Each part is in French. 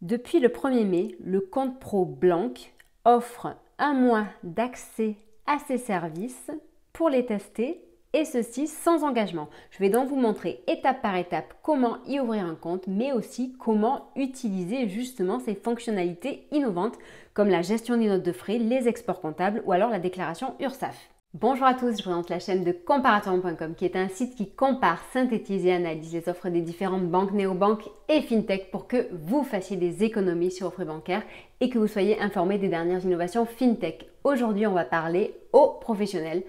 Depuis le 1er mai, le compte pro Blank offre un mois d'accès à ses services pour les tester et ceci sans engagement. Je vais donc vous montrer étape par étape comment y ouvrir un compte, mais aussi comment utiliser justement ces fonctionnalités innovantes comme la gestion des notes de frais, les exports comptables ou alors la déclaration URSSAF. Bonjour à tous, je présente la chaîne de comparator.com qui est un site qui compare, synthétise et analyse les offres des différentes banques, néobanques et fintech pour que vous fassiez des économies sur vos frais bancaires et que vous soyez informés des dernières innovations fintech. Aujourd'hui, on va parler aux professionnels,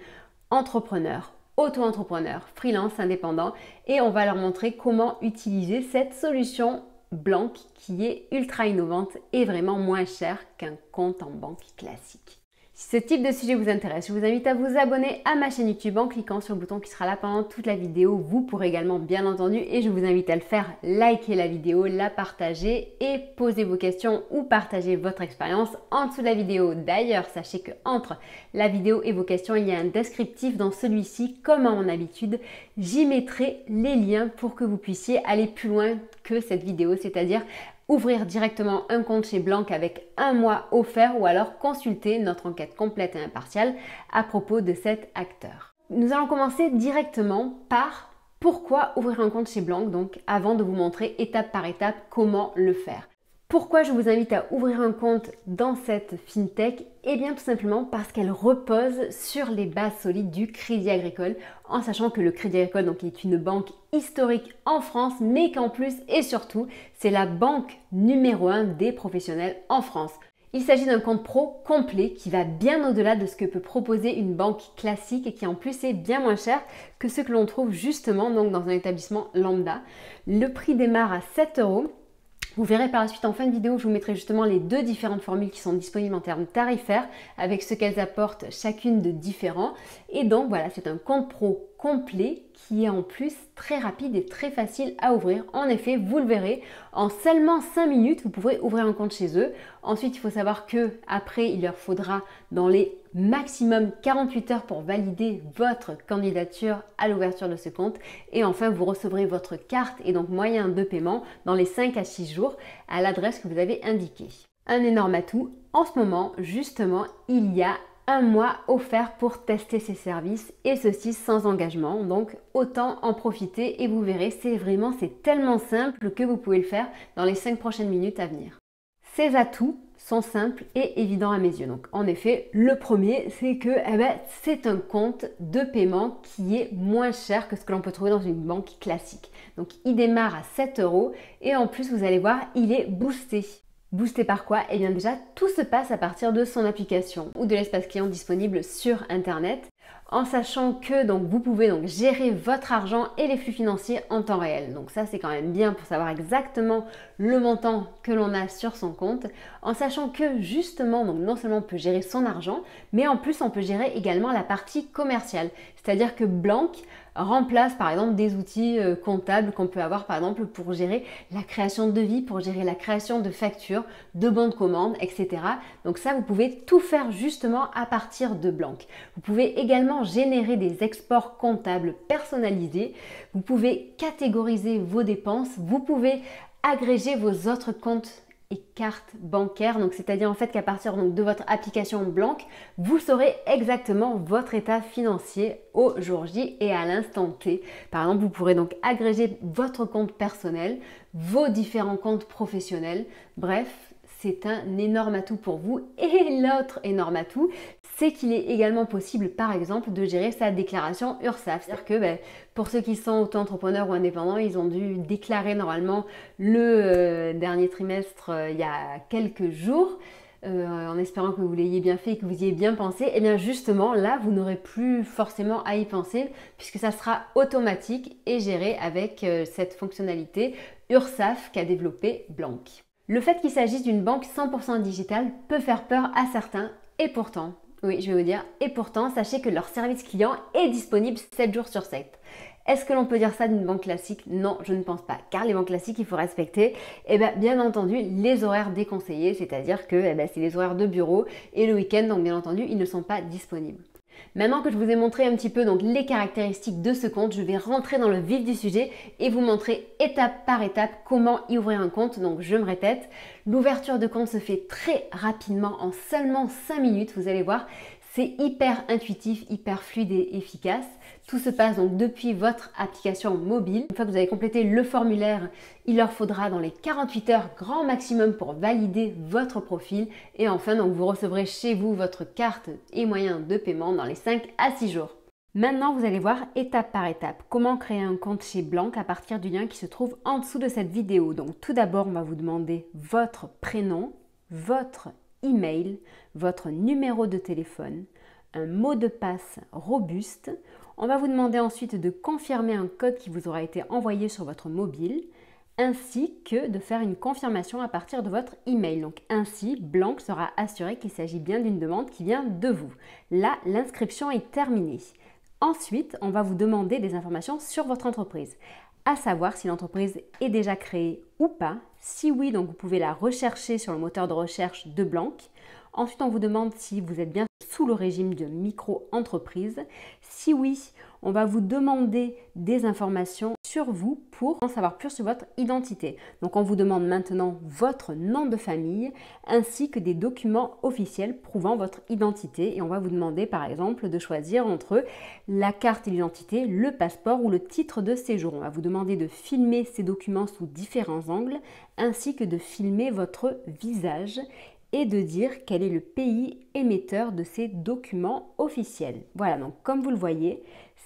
entrepreneurs, auto-entrepreneurs, freelance, indépendants et on va leur montrer comment utiliser cette solution Blank qui est ultra innovante et vraiment moins chère qu'un compte en banque classique. Si ce type de sujet vous intéresse, je vous invite à vous abonner à ma chaîne YouTube en cliquant sur le bouton qui sera là pendant toute la vidéo. Vous pourrez également, bien entendu, et je vous invite à le faire, liker la vidéo, la partager et poser vos questions ou partager votre expérience en dessous de la vidéo. D'ailleurs, sachez que entre la vidéo et vos questions, il y a un descriptif dans celui-ci. Comme à mon habitude, j'y mettrai les liens pour que vous puissiez aller plus loin que cette vidéo, c'est-à-dire ouvrir directement un compte chez Blank avec un mois offert ou alors consulter notre enquête complète et impartiale à propos de cet acteur. Nous allons commencer directement par pourquoi ouvrir un compte chez Blank, donc avant de vous montrer étape par étape comment le faire. Pourquoi je vous invite à ouvrir un compte dans cette fintech? Eh bien tout simplement parce qu'elle repose sur les bases solides du Crédit Agricole, en sachant que le Crédit Agricole donc, est une banque historique en France, mais qu'en plus et surtout, c'est la banque numéro 1 des professionnels en France. Il s'agit d'un compte pro complet qui va bien au-delà de ce que peut proposer une banque classique et qui en plus est bien moins cher que ce que l'on trouve justement donc, dans un établissement lambda. Le prix démarre à 7 €. Vous verrez par la suite en fin de vidéo, je vous mettrai justement les deux différentes formules qui sont disponibles en termes tarifaires avec ce qu'elles apportent chacune de différent. Et donc voilà, c'est un compte pro complet qui est en plus très rapide et très facile à ouvrir. En effet, vous le verrez, en seulement 5 minutes, vous pourrez ouvrir un compte chez eux. Ensuite, il faut savoir que après, il leur faudra dans les maximum 48 heures pour valider votre candidature à l'ouverture de ce compte. Et enfin, vous recevrez votre carte et donc moyen de paiement dans les 5 à 6 jours à l'adresse que vous avez indiquée. Un énorme atout, en ce moment, justement, il y a un mois offert pour tester ces services et ceci sans engagement, donc autant en profiter et vous verrez, c'est tellement simple que vous pouvez le faire dans les 5 prochaines minutes à venir. Ces atouts sont simples et évidents à mes yeux. Donc en effet, le premier, c'est que c'est un compte de paiement qui est moins cher que ce que l'on peut trouver dans une banque classique. Donc il démarre à 7 € et en plus vous allez voir, il est boosté. Boosté par quoi? Eh bien déjà, tout se passe à partir de son application ou de l'espace client disponible sur Internet, en sachant que donc, vous pouvez donc, gérer votre argent et les flux financiers en temps réel. Donc ça, c'est quand même bien pour savoir exactement le montant que l'on a sur son compte, en sachant que justement, donc, non seulement on peut gérer son argent, mais en plus on peut gérer également la partie commerciale. C'est-à-dire que Blank remplace par exemple des outils comptables qu'on peut avoir par exemple pour gérer la création de devis, pour gérer la création de factures, de bons de commande, etc. Donc ça, vous pouvez tout faire justement à partir de Blank. Vous pouvez également générer des exports comptables personnalisés. Vous pouvez catégoriser vos dépenses. Vous pouvez agréger vos autres comptes et cartes bancaires, donc c'est-à-dire en fait qu'à partir donc, de votre application Blank, vous saurez exactement votre état financier au jour J et à l'instant T. Par exemple, vous pourrez donc agréger votre compte personnel, vos différents comptes professionnels, bref, c'est un énorme atout pour vous. Et l'autre énorme atout, c'est qu'il est également possible, par exemple, de gérer sa déclaration URSSAF. C'est-à-dire que pour ceux qui sont auto-entrepreneurs ou indépendants, ils ont dû déclarer normalement le dernier trimestre il y a quelques jours, en espérant que vous l'ayez bien fait et que vous y ayez bien pensé. Et bien justement, là, vous n'aurez plus forcément à y penser puisque ça sera automatique et géré avec cette fonctionnalité URSSAF qu'a développé Blank. Le fait qu'il s'agisse d'une banque 100% digitale peut faire peur à certains et pourtant, oui, je vais vous dire, et pourtant, sachez que leur service client est disponible 7 jours sur 7. Est-ce que l'on peut dire ça d'une banque classique? Non, je ne pense pas, car les banques classiques, il faut respecter, bien entendu, les horaires déconseillés, c'est-à-dire que c'est les horaires de bureau et le week-end, donc bien entendu, ils ne sont pas disponibles. Maintenant que je vous ai montré un petit peu donc les caractéristiques de ce compte, je vais rentrer dans le vif du sujet et vous montrer étape par étape comment y ouvrir un compte. Donc je me répète, l'ouverture de compte se fait très rapidement en seulement 5 minutes, vous allez voir. C'est hyper intuitif, hyper fluide et efficace. Tout se passe donc depuis votre application mobile. Une fois que vous avez complété le formulaire, il leur faudra dans les 48 heures grand maximum pour valider votre profil. Et enfin, donc, vous recevrez chez vous votre carte et moyen de paiement dans les 5 à 6 jours. Maintenant, vous allez voir étape par étape comment créer un compte chez Blank à partir du lien qui se trouve en dessous de cette vidéo. Donc tout d'abord, on va vous demander votre prénom, votre email, votre numéro de téléphone, un mot de passe robuste. On va vous demander ensuite de confirmer un code qui vous aura été envoyé sur votre mobile, ainsi que de faire une confirmation à partir de votre email. Donc ainsi, Blank sera assuré qu'il s'agit bien d'une demande qui vient de vous. Là, l'inscription est terminée. Ensuite, on va vous demander des informations sur votre entreprise, à savoir si l'entreprise est déjà créée ou pas. Si oui, donc vous pouvez la rechercher sur le moteur de recherche de Blank. Ensuite, on vous demande si vous êtes bien sous le régime de micro-entreprise. Si oui, on va vous demander des informations sur vous pour en savoir plus sur votre identité. Donc, on vous demande maintenant votre nom de famille ainsi que des documents officiels prouvant votre identité. Et on va vous demander par exemple de choisir entre la carte d'identité, le passeport ou le titre de séjour. On va vous demander de filmer ces documents sous différents angles ainsi que de filmer votre visage et de dire quel est le pays émetteur de ces documents officiels. Voilà, donc comme vous le voyez,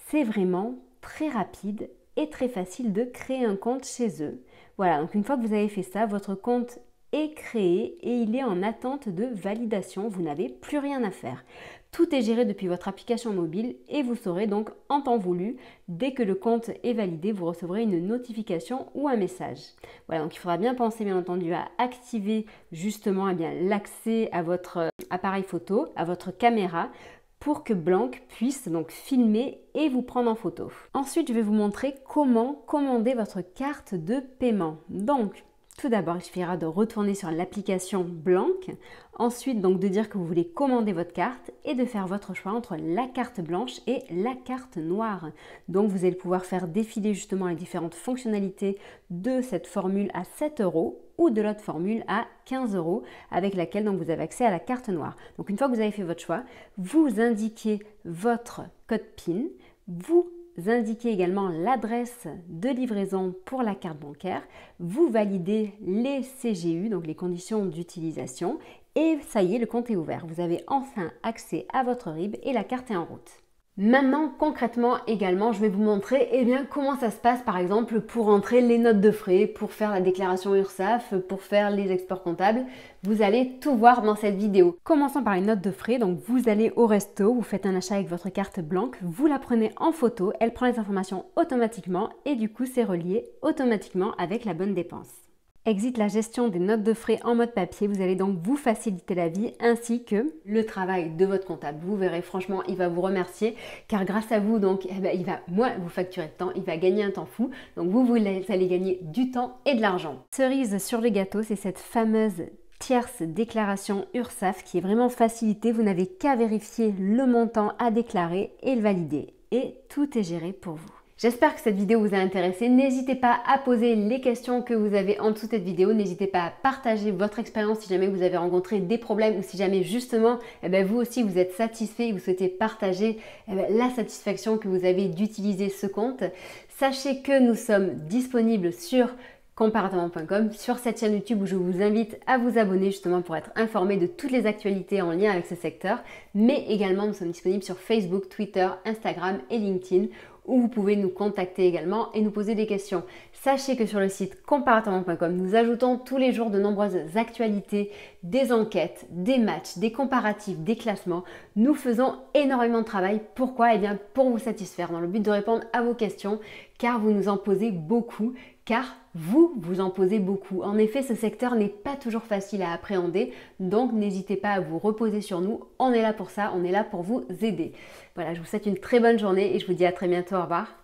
c'est vraiment très rapide et très facile de créer un compte chez eux. Voilà, donc une fois que vous avez fait ça, votre compte est créé et il est en attente de validation. Vous n'avez plus rien à faire. Tout est géré depuis votre application mobile et vous saurez donc en temps voulu, dès que le compte est validé, vous recevrez une notification ou un message. Voilà, donc il faudra bien penser bien entendu à activer justement l'accès à votre appareil photo, à votre caméra, pour que Blank puisse donc filmer et vous prendre en photo. Ensuite, je vais vous montrer comment commander votre carte de paiement. Donc, tout d'abord, il suffira de retourner sur l'application Blank. Ensuite, donc de dire que vous voulez commander votre carte et de faire votre choix entre la carte blanche et la carte noire. Donc, vous allez pouvoir faire défiler justement les différentes fonctionnalités de cette formule à 7 € ou de l'autre formule à 15 € avec laquelle donc, vous avez accès à la carte noire. Donc, une fois que vous avez fait votre choix, vous indiquez votre code PIN, vous indiquez également l'adresse de livraison pour la carte bancaire, vous validez les CGU, donc les conditions d'utilisation, et ça y est, le compte est ouvert. Vous avez enfin accès à votre RIB et la carte est en route. Maintenant, concrètement également, je vais vous montrer comment ça se passe par exemple pour entrer les notes de frais, pour faire la déclaration URSSAF, pour faire les exports comptables. Vous allez tout voir dans cette vidéo. Commençons par une note de frais. Donc vous allez au resto, vous faites un achat avec votre carte Blank, vous la prenez en photo, elle prend les informations automatiquement et du coup c'est relié automatiquement avec la bonne dépense. Exit la gestion des notes de frais en mode papier, vous allez donc vous faciliter la vie ainsi que le travail de votre comptable. Vous verrez, franchement, il va vous remercier car grâce à vous, donc, il va moins vous facturer de temps, il va gagner un temps fou. Donc vous allez gagner du temps et de l'argent. Cerise sur le gâteau, c'est cette fameuse tierce déclaration URSSAF qui est vraiment facilitée. Vous n'avez qu'à vérifier le montant à déclarer et le valider. Et tout est géré pour vous. J'espère que cette vidéo vous a intéressé. N'hésitez pas à poser les questions que vous avez en dessous de cette vidéo. N'hésitez pas à partager votre expérience si jamais vous avez rencontré des problèmes ou si jamais justement vous aussi vous êtes satisfait et vous souhaitez partager la satisfaction que vous avez d'utiliser ce compte. Sachez que nous sommes disponibles sur comparativement.com, sur cette chaîne YouTube où je vous invite à vous abonner justement pour être informé de toutes les actualités en lien avec ce secteur. Mais également nous sommes disponibles sur Facebook, Twitter, Instagram et LinkedIn où vous pouvez nous contacter également et nous poser des questions. Sachez que sur le site comparativement.com, nous ajoutons tous les jours de nombreuses actualités, des enquêtes, des matchs, des comparatifs, des classements. Nous faisons énormément de travail. Pourquoi? Pour vous satisfaire, dans le but de répondre à vos questions, car vous nous en posez beaucoup, car vous en posez beaucoup. En effet, ce secteur n'est pas toujours facile à appréhender, donc n'hésitez pas à vous reposer sur nous. On est là pour ça, on est là pour vous aider. Voilà, je vous souhaite une très bonne journée et je vous dis à très bientôt. Au revoir.